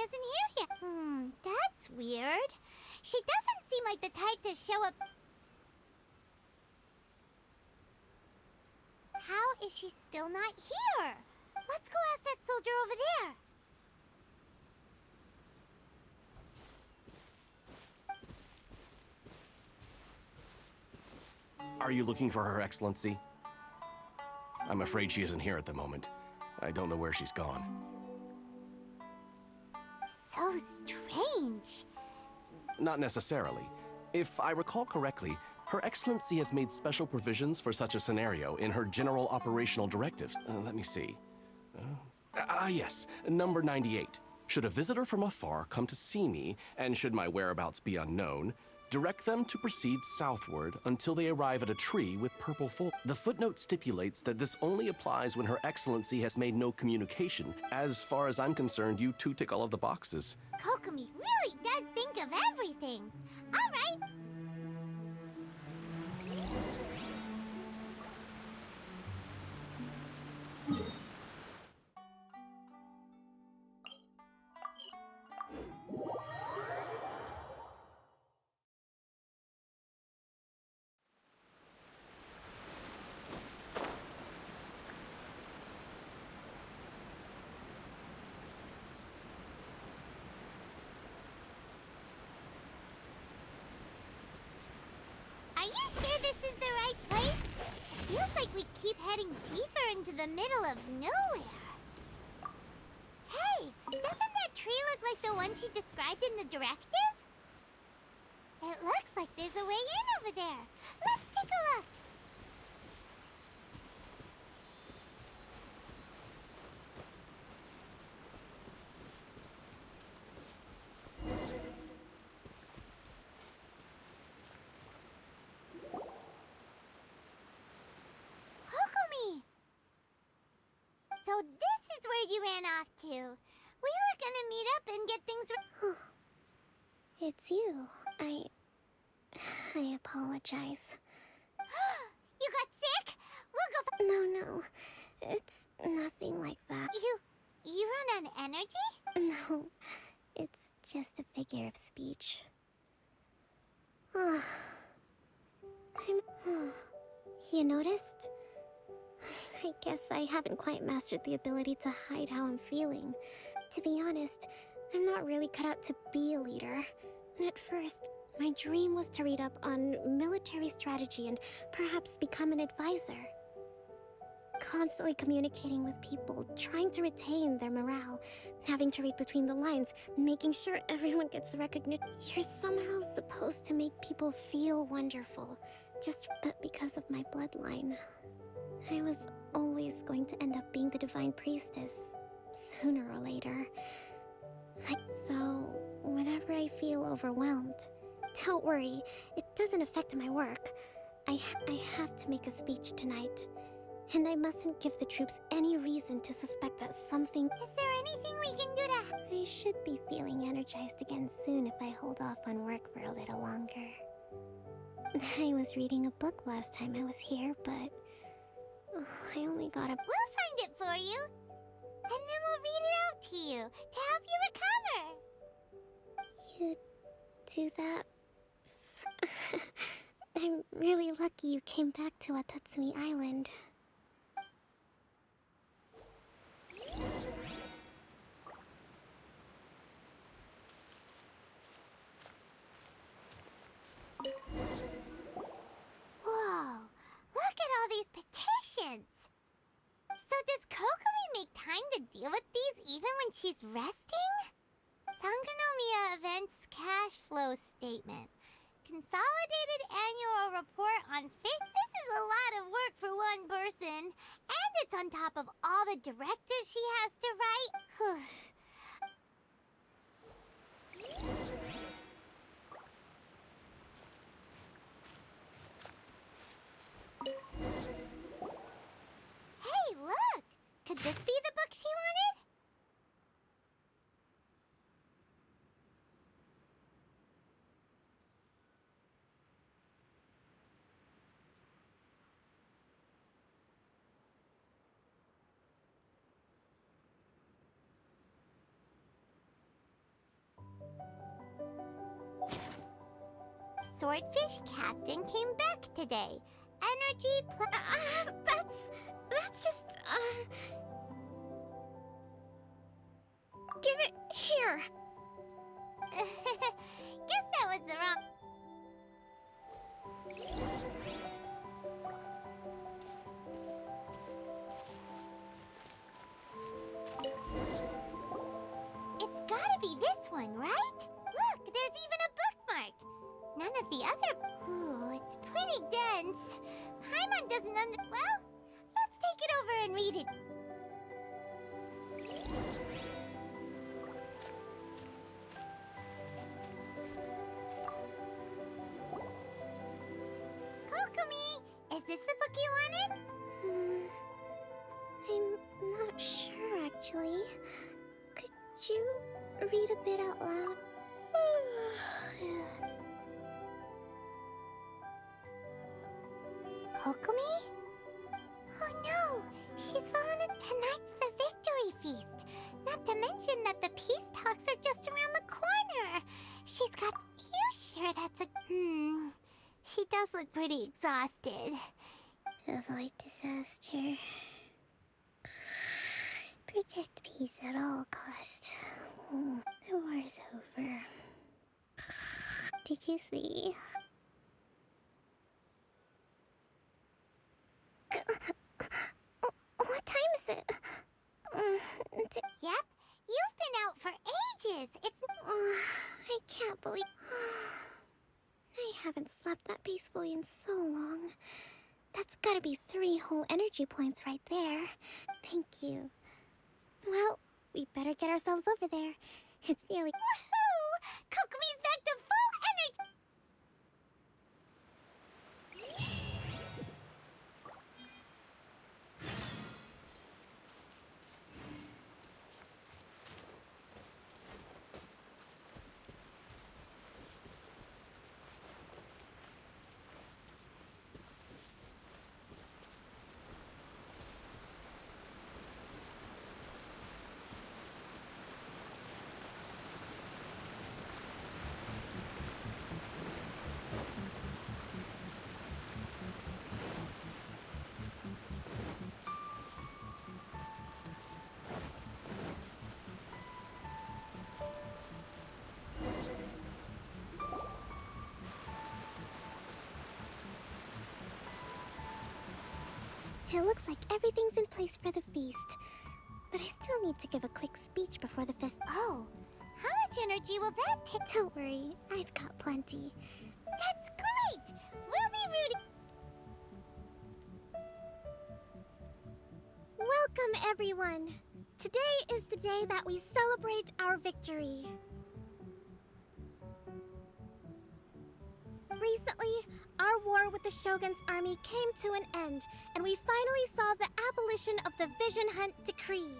isn't here yet. That's weird. She doesn't seem like the type to show up. How is she still not here? Let's go ask that soldier over there. Are you looking for Her Excellency? I'm afraid she isn't here at the moment. I don't know where she's gone. So strange. Not necessarily. If I recall correctly, Her Excellency has made special provisions for such a scenario in her General Operational Directives. Let me see. Yes, number 98. Should a visitor from afar come to see me, and should my whereabouts be unknown, direct them to proceed southward until they arrive at a tree with purple foliage. The footnote stipulates that this only applies when Her Excellency has made no communication. As far as I'm concerned, you two tick all of the boxes. Kokomi really does think of everything. All right. Are you sure this is the right place? Feels like we keep heading deeper into the middle of nowhere. Hey, doesn't that tree look like the one she described in the directive? It looks like there's a way in over there. Let's take a look. Kokomi! So this is where you ran off to. We were gonna meet up and get things It's you. I apologize. You got sick? We'll go No. It's nothing like that. You run on energy? No, it's just a figure of speech. You noticed? I guess I haven't quite mastered the ability to hide how I'm feeling. To be honest, I'm not really cut out to be a leader. At first, my dream was to read up on military strategy and perhaps become an advisor. Constantly communicating with people, trying to retain their morale, having to read between the lines, making sure everyone gets the recognition. You're somehow supposed to make people feel wonderful, just because of my bloodline. I was always going to end up being the divine priestess, sooner or later. So, whenever I feel overwhelmed, don't worry, it doesn't affect my work. I have to make a speech tonight. And I mustn't give the troops any reason to suspect that something... Is there anything we can do to... I should be feeling energized again soon if I hold off on work for a little longer. I was reading a book last time I was here, but... I only got a... We'll find it for you. And then we'll read it out to you to help you recover. You do that? I'm really lucky you came back to Watatsumi Island. Whoa, look at all these petitions. So does Kokomi make time to deal with these even when she's resting? Sangonomiya Events Cash Flow Statement. Consolidated Annual Report on Fish. This is a lot of work for one person. And it's on top of all the directives she has to write. Hey, look! Could this be the book she wanted? swordfish captain came back today. Energy plus... That's just, Give it here! Guess that was the wrong... It's gotta be this one, right? Look, there's even a bookmark. None of the other... Ooh, it's pretty dense. Paimon doesn't Well, let's take it over and read it. Kokomi, is this the book you wanted? I'm not sure, actually. Could you read a bit out loud? Kokomi? Oh no, she's fallen tonight's the victory feast. Not to mention that the peace talks are just around the corner. She's got... You sure that's a... She does look pretty exhausted. Avoid disaster. Protect peace at all costs. The war's over. Did you see? What time is it? Yep, you've been out for ages. It's... I can't believe... I haven't slept that peacefully in so long. That's gotta be 3 whole energy points right there. Thank you. Well, we better get ourselves over there. It's nearly... Woohoo! Kokomi's back to full energy! It looks like everything's in place for the feast. But I still need to give a quick speech before the fest. Oh, how much energy will that take? Don't worry, I've got plenty. That's great! We'll be rooting... Welcome, everyone! Today is the day that we celebrate our victory. Recently, our war with the Shogun's army came to an end, and we finally saw the abolition of the Vision Hunt Decree.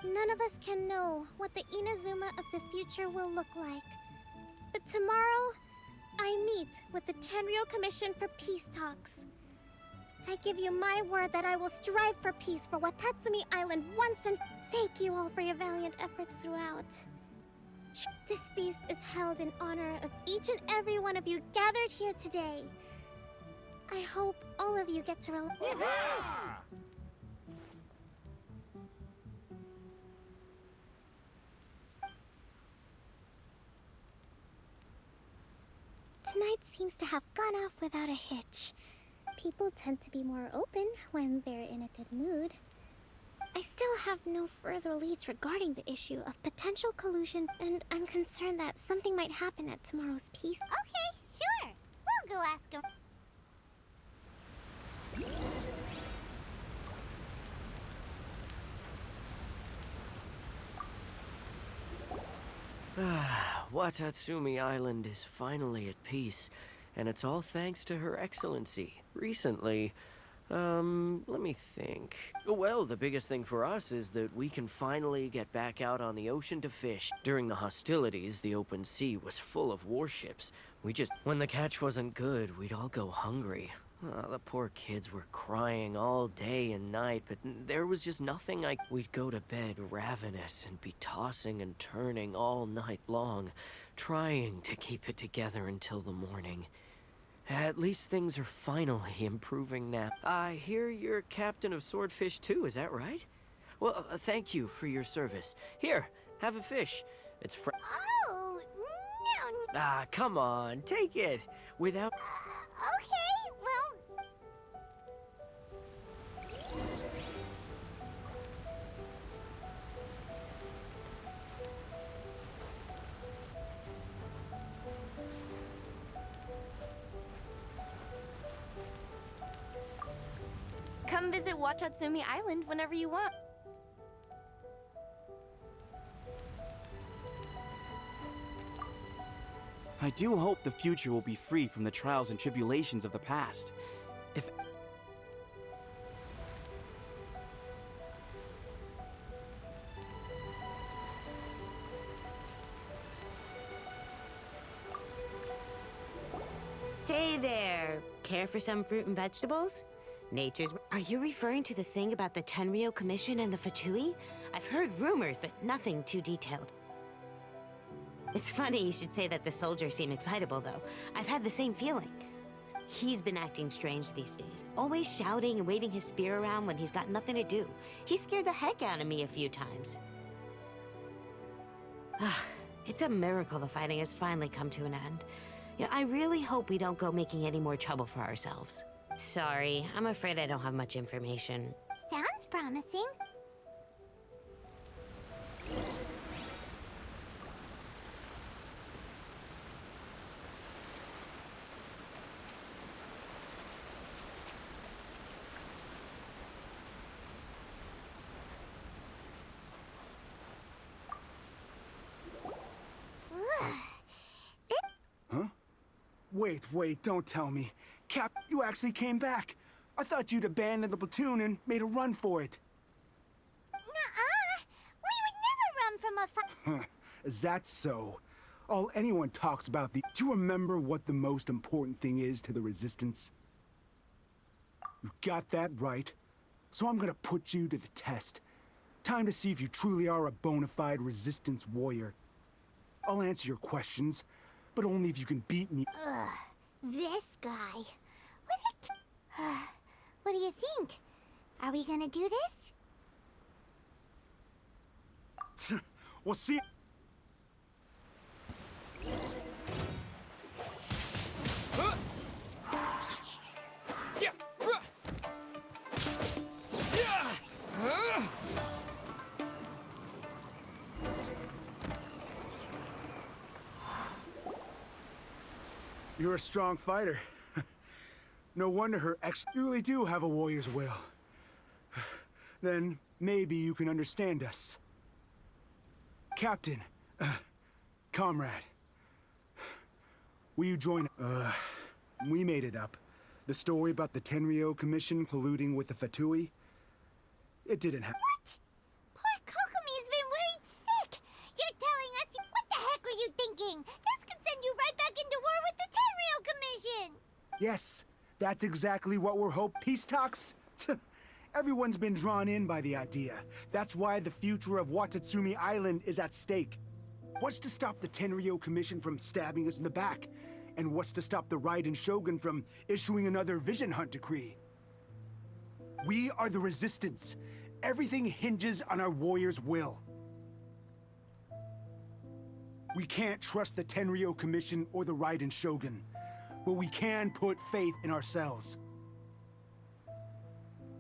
None of us can know what the Inazuma of the future will look like. But tomorrow, I meet with the Tenryou Commission for Peace Talks. I give you my word that I will strive for peace for Watatsumi Island once and thank you all for your valiant efforts throughout. This feast is held in honor of each and every one of you gathered here today. I hope all of you get to relax. Tonight seems to have gone off without a hitch. People tend to be more open when they're in a good mood. I still have no further leads regarding the issue of potential collusion, and I'm concerned that something might happen at tomorrow's peace. Okay, sure. We'll go ask him. Watatsumi Island is finally at peace, and it's all thanks to Her Excellency. Recently, let me think. Well, the biggest thing for us is that we can finally get back out on the ocean to fish. During the hostilities, the open sea was full of warships. When the catch wasn't good, we'd all go hungry. The poor kids were crying all day and night, but there was just nothing We'd go to bed ravenous and be tossing and turning all night long, trying to keep it together until the morning. At least things are finally improving now. I hear you're captain of Swordfish too, is that right? Well, thank you for your service. Here, have a fish. It's Oh, no. Ah, come on, take it. Without... Okay, well... Come visit Watatsumi Island whenever you want. I do hope the future will be free from the trials and tribulations of the past. If... Hey there! Care for some fruit and vegetables? Nature's... Are you referring to the thing about the Tenryou Commission and the Fatui? I've heard rumors, but nothing too detailed. It's funny you should say that the soldiers seem excitable, though. I've had the same feeling. He's been acting strange these days, always shouting and waving his spear around when he's got nothing to do. He scared the heck out of me a few times. It's a miracle the fighting has finally come to an end. You know, I really hope we don't go making any more trouble for ourselves. Sorry, I'm afraid I don't have much information. Sounds promising. Wait, don't tell me. Cap, you actually came back. I thought you'd abandoned the platoon and made a run for it. Nuh-uh. We would never run from a fight. Is that so? All anyone talks about the... Do you remember what the most important thing is to the Resistance? You got that right. So I'm gonna put you to the test. Time to see if you truly are a bona fide Resistance warrior. I'll answer your questions, but only if you can beat me. Ugh, this guy. What do you think? Are we gonna do this? We'll see. You're a strong fighter. No wonder her ex... You really do have a warrior's will. Then maybe you can understand us. Captain, comrade, will you join... we made it up. The story about the Tenryou Commission colluding with the Fatui, it didn't happen. What? Poor Kokomi's been worried sick. You're telling us... What the heck are you thinking? This could send you right back into war with the Tenryou Commission. Yes, that's exactly what we're hoping. Peace talks? Everyone's been drawn in by the idea. That's why the future of Watatsumi Island is at stake. What's to stop the Tenryou Commission from stabbing us in the back? And what's to stop the Raiden Shogun from issuing another Vision Hunt decree? We are the Resistance. Everything hinges on our warrior's will. We can't trust the Tenryou Commission or the Raiden Shogun, but we can put faith in ourselves.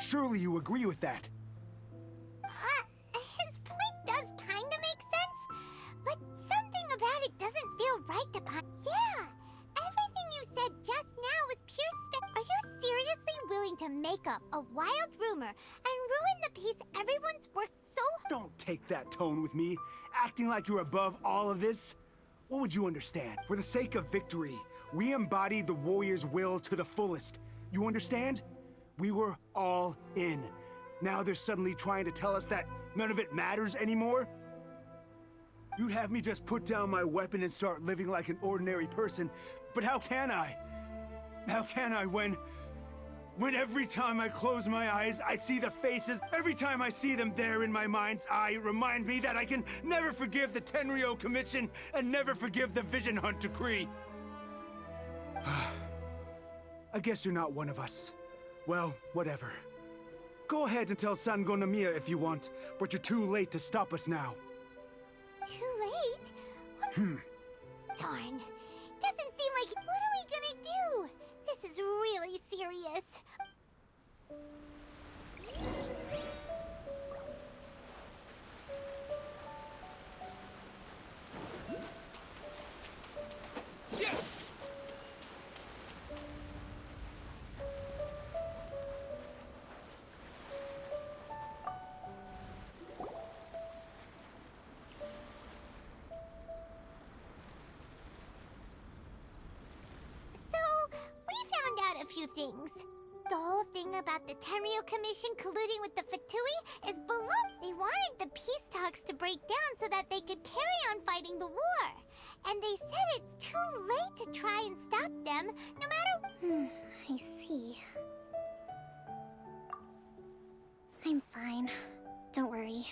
Surely you agree with that? His point does kinda make sense, but something about it doesn't feel right upon... Yeah, everything you said just now was pure Are you seriously willing to make up a wild rumor and ruin the peace everyone's worked so... Don't take that tone with me, acting like you're above all of this. What would you understand? For the sake of victory, we embodied the warrior's will to the fullest. You understand? We were all in. Now they're suddenly trying to tell us that none of it matters anymore? You'd have me just put down my weapon and start living like an ordinary person, but how can I? How can I when every time I close my eyes, I see the faces? Every time I see them there in my mind's eye, it reminds me that I can never forgive the Tenryou Commission and never forgive the Vision Hunt decree. I guess you're not one of us. Well, whatever. Go ahead and tell Sangonomiya if you want, but you're too late to stop us now. Too late? Darn. Doesn't seem like... What are we gonna do? This is really serious. A few things. The whole thing about the Tenryo Commission colluding with the Fatui is baloney. They wanted the peace talks to break down so that they could carry on fighting the war. And they said it's too late to try and stop them, no matter... I see. I'm fine. Don't worry.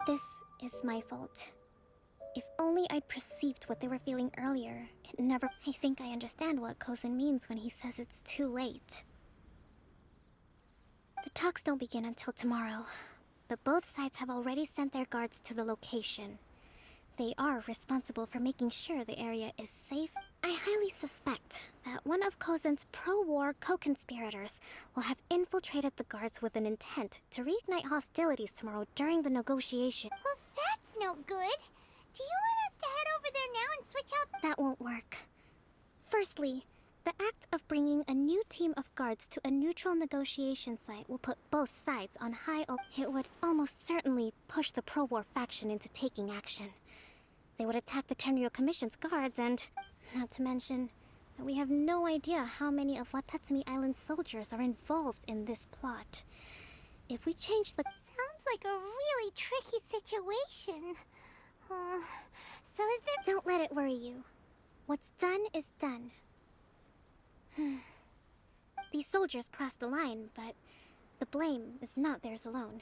This is my fault. If only I'd perceived what they were feeling earlier. It never... I think I understand what Kozin means when he says it's too late. The talks don't begin until tomorrow, but both sides have already sent their guards to the location. They are responsible for making sure the area is safe. I highly suspect that one of Kozin's pro-war co-conspirators will have infiltrated the guards with an intent to reignite hostilities tomorrow during the negotiation. Well, that's no good. Do you want us to head over there now and switch out? That won't work. Firstly, the act of bringing a new team of guards to a neutral negotiation site will put both sides on high alert. It would almost certainly push the pro-war faction into taking action. They would attack the Tenryo Commission's guards and... Not to mention that we have no idea how many of Watatsumi Island's soldiers are involved in this plot. If we change the... Sounds like a really tricky situation. So is there... Don't let it worry you. What's done is done. These soldiers crossed the line, but the blame is not theirs alone.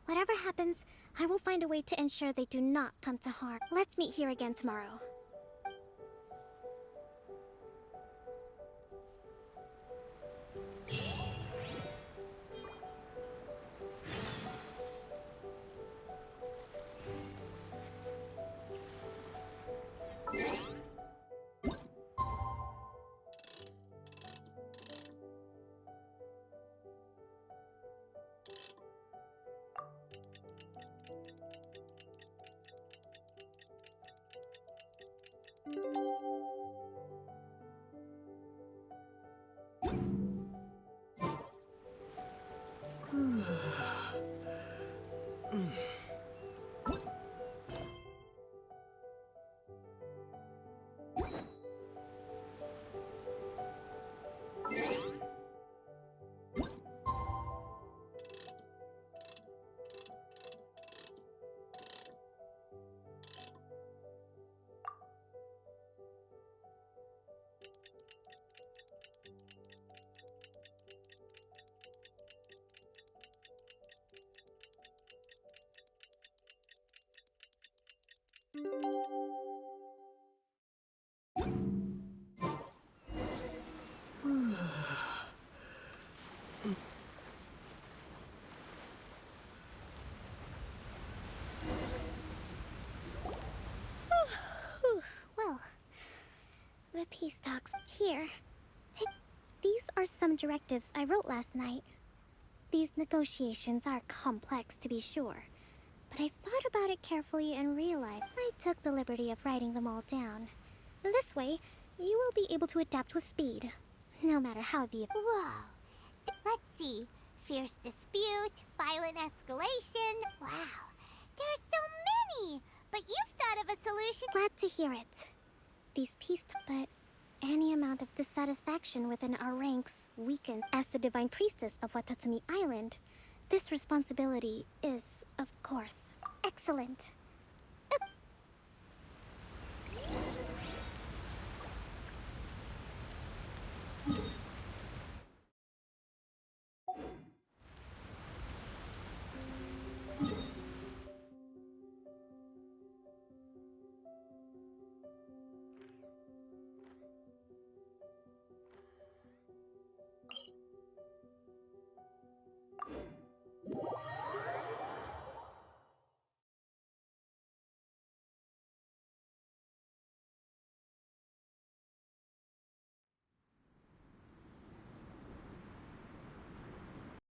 Whatever happens, I will find a way to ensure they do not come to harm. Let's meet here again tomorrow. Well, the peace talks. Here. These are some directives I wrote last night. These negotiations are complex, to be sure, but I thought about it carefully and realized I took the liberty of writing them all down. This way, you will be able to adapt with speed, no matter how the... Whoa. Let's see. Fierce dispute, violent escalation. Wow. There are so many! But you've thought of a solution. Glad to hear it. These peace... But any amount of dissatisfaction within our ranks weaken. As the Divine Priestess of Watatsumi Island, this responsibility is, of course, excellent.